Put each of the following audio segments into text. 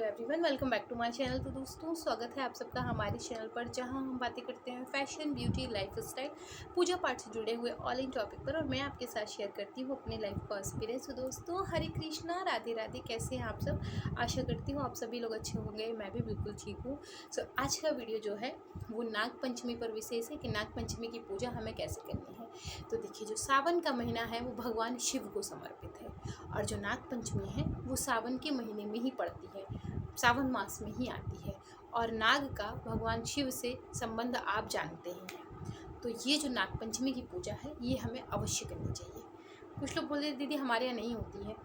Everyone, welcome back to my channel. तो दोस्तों, स्वागत है आप सबका हमारे चैनल पर, जहां हम बातें करते हैं फैशन, ब्यूटी, लाइफ स्टाइल, पूजा पाठ से जुड़े हुए ऑल इन टॉपिक पर। और मैं आपके साथ शेयर करती हूँ अपने लाइफ का एक्सपीरियंस। तो दोस्तों, हरे कृष्णा, राधे राधे। कैसे हैं आप सब? आशा करती हूँ आप सभी लोग अच्छे होंगे। मैं भी बिल्कुल ठीक हूँ। सो आज का वीडियो जो है वो नाग पंचमी पर विशेष है कि नाग पंचमी की पूजा हमें कैसे करनी है। तो देखिए, जो सावन का महीना है वो भगवान शिव को समर्पित है, और जो नाग पंचमी है वो सावन के महीने में ही पड़ती है, सावन मास में ही आती है। और नाग का भगवान शिव से संबंध आप जानते ही हैं। तो ये जो नाग पंचमी की पूजा है ये हमें अवश्य करनी चाहिए। कुछ लोग बोलते दीदी हमारे यहाँ नहीं होती है।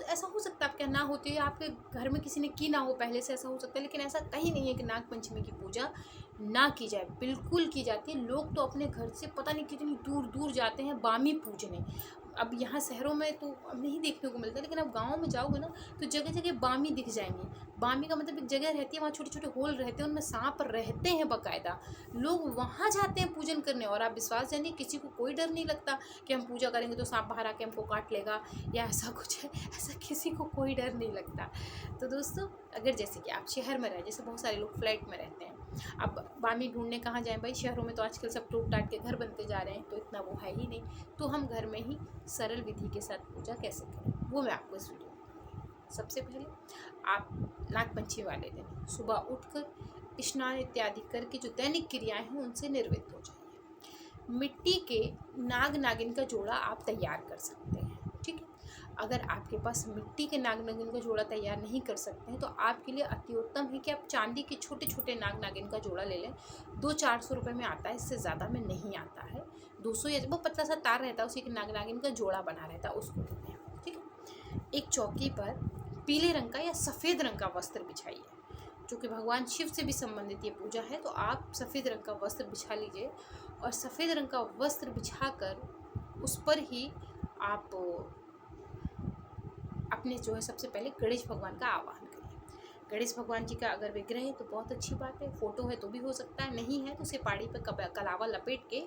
ऐसा हो सकता है आपके यहाँ ना होती है, आपके घर में किसी ने की ना हो पहले से, ऐसा हो सकता है। लेकिन ऐसा कहीं नहीं है कि नाग पंचमी की पूजा ना की जाए, बिल्कुल की जाती है। लोग तो अपने घर से पता नहीं कितनी दूर दूर जाते हैं बामी पूजने। अब यहाँ शहरों में तो अब नहीं देखने को मिलता, लेकिन अब गाँव में जाओगे ना तो जगह जगह बामी दिख जाएंगी। बामी का मतलब एक जगह रहती है, वहाँ छोटे छोटे होल रहते हैं, उनमें सांप रहते हैं बाकायदा। लोग वहाँ जाते हैं पूजन करने। और आप विश्वास जानिए, किसी को कोई डर नहीं लगता कि हम पूजा करेंगे तो सांप बाहर आके हमको काट लेगा या ऐसा कुछ है। ऐसा किसी को कोई डर नहीं लगता। तो दोस्तों, अगर जैसे कि आप शहर में रहे, जैसे बहुत सारे लोग फ्लैट में रहते हैं, अब बामी ढूंढने कहाँ जाएं भाई? शहरों में तो आजकल सब टूट टाट के घर बनते जा रहे हैं, तो इतना वो है ही नहीं। तो हम घर में ही सरल विधि के साथ पूजा कैसे करें वो मैं आपको इस वीडियो में बताऊंगी। सबसे पहले आप नाग पंचमी वाले दिन सुबह उठकर स्नान इत्यादि करके जो दैनिक क्रियाएं हैं उनसे निर्वृत्त हो जाइए। मिट्टी के नाग नागिन का जोड़ा आप तैयार कर सकते हैं, ठीक है। अगर आपके पास मिट्टी के नाग नागिन का जोड़ा तैयार नहीं कर सकते हैं तो आपके लिए अति उत्तम है कि आप चांदी के छोटे छोटे नाग नागिन का जोड़ा ले लें। 200-400 रुपये में आता है, इससे ज़्यादा में नहीं आता है। 200 या वो पतला सा तार रहता है, उसी के नाग नागिन का जोड़ा बना रहता है, उसको ले लें, ठीक है। एक चौकी पर पीले रंग का या सफ़ेद रंग का वस्त्र बिछाइए। जो कि भगवान शिव से भी संबंधित ये पूजा है, तो आप सफ़ेद रंग का वस्त्र बिछा लीजिए। और सफ़ेद रंग का वस्त्र बिछाकर उस पर ही आप अपने जो है सबसे पहले गणेश भगवान का आवाहन करिए। गणेश भगवान जी का अगर विग्रह है तो बहुत अच्छी बात है, फोटो है तो भी हो सकता है, नहीं है तो सिपाड़ी पर कलावा लपेट के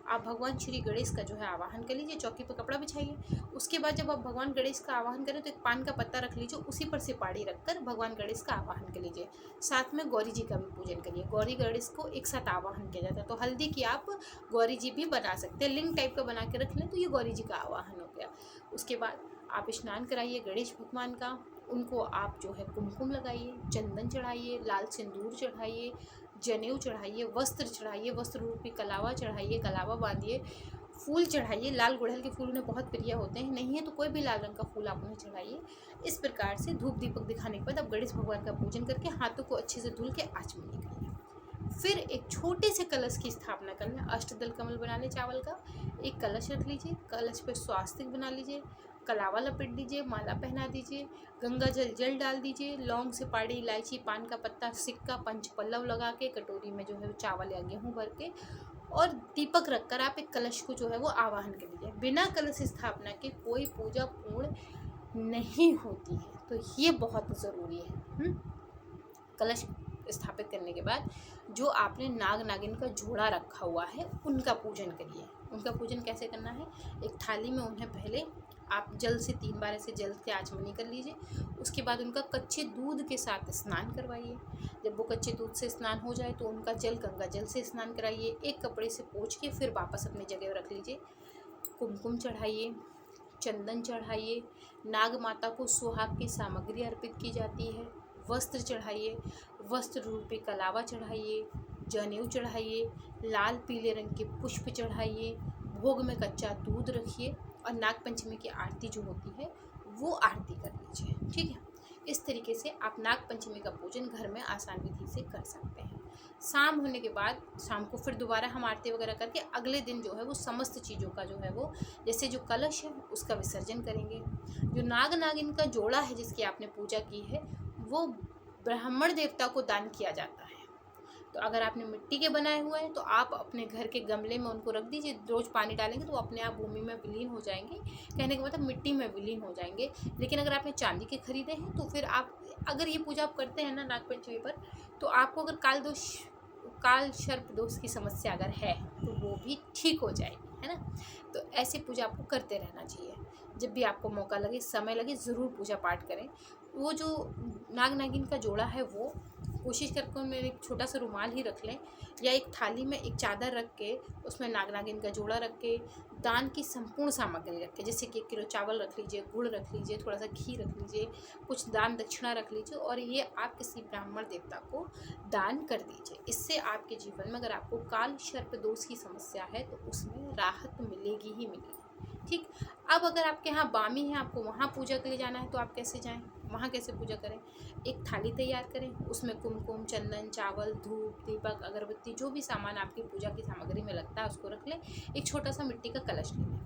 आप भगवान श्री गणेश का जो है आवाहन कर लीजिए। चौकी पर कपड़ा बिछाइए। उसके बाद जब आप भगवान गणेश का आवाहन करें तो एक पान का पत्ता रख लीजिए, उसी पर सिपाड़ी रखकर भगवान गणेश का आवाहन कर लीजिए। साथ में गौरी जी का भी पूजन करिए। गौरी गणेश को एक साथ आवाहन किया जाता है, तो हल्दी की आप गौरी जी भी बना सकते हैं, लिंग टाइप का बना के रख लें तो ये गौरी जी का आवाहन हो गया। उसके बाद आप स्नान कराइए गणेश भगवान का। उनको आप जो है कुमकुम लगाइए, चंदन चढ़ाइए, लाल सिंदूर चढ़ाइए, जनेऊ चढ़ाइए, वस्त्र चढ़ाइए, वस्त्र रूपी कलावा चढ़ाइए, कलावा बांधिए, फूल चढ़ाइए। लाल गुड़हल के फूल उन्हें बहुत प्रिय होते हैं, नहीं है तो कोई भी लाल रंग का फूल आप उन्हें चढ़ाइए। इस प्रकार से धूप दीपक दिखाने के बाद आप गणेश भगवान का पूजन करके हाथों को अच्छे से धुल के आचमन निकालिए। फिर एक छोटे से कलश की स्थापना कर लें। अष्टदल कमल बना लें चावल का, एक कलश रख लीजिए, कलश पे स्वास्तिक बना लीजिए, कलावा लपेट दीजिए, माला पहना दीजिए, गंगा जल डाल दीजिए, लौंग सुपारी इलायची पान का पत्ता सिक्का पंच पल्लव लगा के कटोरी में जो है चावल या गेहूँ भर के और दीपक रखकर आप एक कलश को जो है वो आवाहन कर लीजिए। बिना कलश स्थापना के कोई पूजा पूर्ण नहीं होती है, तो ये बहुत ज़रूरी है। कलश स्थापित करने के बाद जो आपने नाग नागिन का जोड़ा रखा हुआ है उनका पूजन करिए। उनका पूजन कैसे करना है? एक थाली में उन्हें पहले आप जल से 3 बार ऐसे जल के आचमनी कर लीजिए। उसके बाद उनका कच्चे दूध के साथ स्नान करवाइए। जब वो कच्चे दूध से स्नान हो जाए तो उनका जल गंगा जल से स्नान कराइए। एक कपड़े से पोंछ के फिर वापस अपनी जगह रख लीजिए। कुमकुम चढ़ाइए, चंदन चढ़ाइए, नाग माता को सुहाग की सामग्री अर्पित की जाती है। वस्त्र चढ़ाइए, वस्त्र रूपी कलावा चढ़ाइए, जनेऊ चढ़ाइए, लाल पीले रंग के पुष्प चढ़ाइए, भोग में कच्चा दूध रखिए और नाग पंचमी की आरती जो होती है वो आरती कर लीजिए, ठीक है। इस तरीके से आप नाग पंचमी का पूजन घर में आसान विधि से कर सकते हैं। शाम होने के बाद शाम को फिर दोबारा हम आरती वगैरह करके अगले दिन जो है वो समस्त चीज़ों का जो है वो, जैसे जो कलश है उसका विसर्जन करेंगे। जो नाग नागिन का जोड़ा है जिसकी आपने पूजा की है वो ब्राह्मण देवता को दान किया जाता है। तो अगर आपने मिट्टी के बनाए हुए हैं तो आप अपने घर के गमले में उनको रख दीजिए। रोज़ पानी डालेंगे तो वो अपने आप भूमि में विलीन हो जाएंगे, कहने का मतलब मिट्टी में विलीन हो जाएंगे। लेकिन अगर आपने चांदी के खरीदे हैं तो फिर आप अगर ये पूजा आप करते हैं ना नाग पंचमी पर, तो आपको अगर काल सर्प दोष की समस्या अगर है तो वो भी ठीक हो जाएगी, है है ना। तो ऐसी पूजा आपको करते रहना चाहिए। जब भी आपको मौका लगे, समय लगे, ज़रूर पूजा पाठ करें। वो जो नाग नागिन का जोड़ा है वो कोशिश करके उनमें एक छोटा सा रुमाल ही रख लें, या एक थाली में एक चादर रख के उसमें नाग नागिन का जोड़ा रख के दान की संपूर्ण सामग्री रख के, जैसे कि 1 किलो चावल रख लीजिए, गुड़ रख लीजिए, थोड़ा सा घी रख लीजिए, कुछ दान दक्षिणा रख लीजिए, और ये आप किसी ब्राह्मण देवता को दान कर दीजिए। इससे आपके जीवन में अगर आपको काल सर्प दोष की समस्या है तो उसमें राहत मिलेगी ही मिलेगी। ठीक। अब अगर आपके यहाँ बामी है, आपको वहाँ पूजा के लिए जाना है, तो आप कैसे जाएं, वहाँ कैसे पूजा करें? एक थाली तैयार करें, उसमें कुमकुम, चंदन, चावल, धूप, दीपक, अगरबत्ती, जो भी सामान आपकी पूजा की सामग्री में लगता है उसको रख लें। एक छोटा सा मिट्टी का कलश ले लें,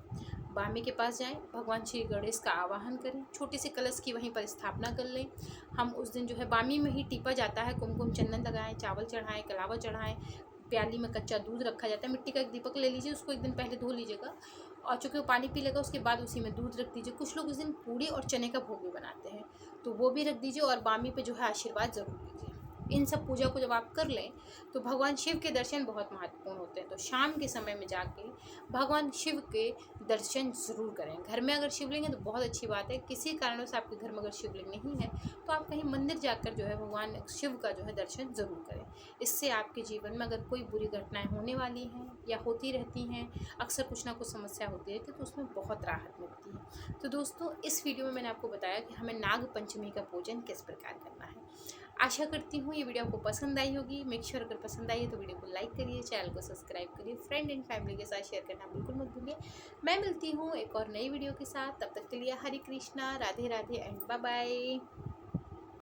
बामी के पास जाएं, भगवान श्री गणेश का आवाहन करें, छोटे से कलश की वहीं पर स्थापना कर लें। हम उस दिन जो है बामी में ही टीपा जाता है, कुमकुम चंदन लगाएं, चावल चढ़ाएं, कलावा चढ़ाएं, प्याली में कच्चा दूध रखा जाता है, मिट्टी का एक दीपक ले लीजिए, उसको एक दिन पहले धो लीजिएगा, और चूँकि वो पानी पी लेगा उसके बाद उसी में दूध रख दीजिए। कुछ लोग उस दिन पूड़ी और चने का भोग भी बनाते हैं, तो वो भी रख दीजिए, और बामी पे जो है आशीर्वाद ज़रूर कीजिए। इन सब पूजा को जब आप कर लें तो भगवान शिव के दर्शन बहुत महत्वपूर्ण होते हैं। तो शाम के समय में जाके भगवान शिव के दर्शन ज़रूर करें। घर में अगर शिवलिंग है तो बहुत अच्छी बात है, किसी कारणों से आपके घर में अगर शिवलिंग नहीं है तो आप कहीं मंदिर जाकर जो है भगवान शिव का जो है दर्शन ज़रूर करें। इससे आपके जीवन में अगर कोई बुरी घटनाएं होने वाली हैं या होती रहती हैं, अक्सर कुछ ना कुछ समस्या होती रहती है, तो उसमें बहुत राहत मिलती है। तो दोस्तों, इस वीडियो में मैंने आपको बताया कि हमें नाग पंचमी का पूजन किस प्रकार करना है। आशा करती हूँ ये वीडियो आपको पसंद आई होगी। मेक श्योर अगर पसंद आई है तो वीडियो को लाइक करिए, चैनल को सब्सक्राइब करिए, फ्रेंड एंड फैमिली के साथ शेयर करना बिल्कुल मत भूलिए। मैं मिलती हूँ एक और नई वीडियो के साथ, तब तक के लिए Hare Krishna, Radhe Radhe and bye bye.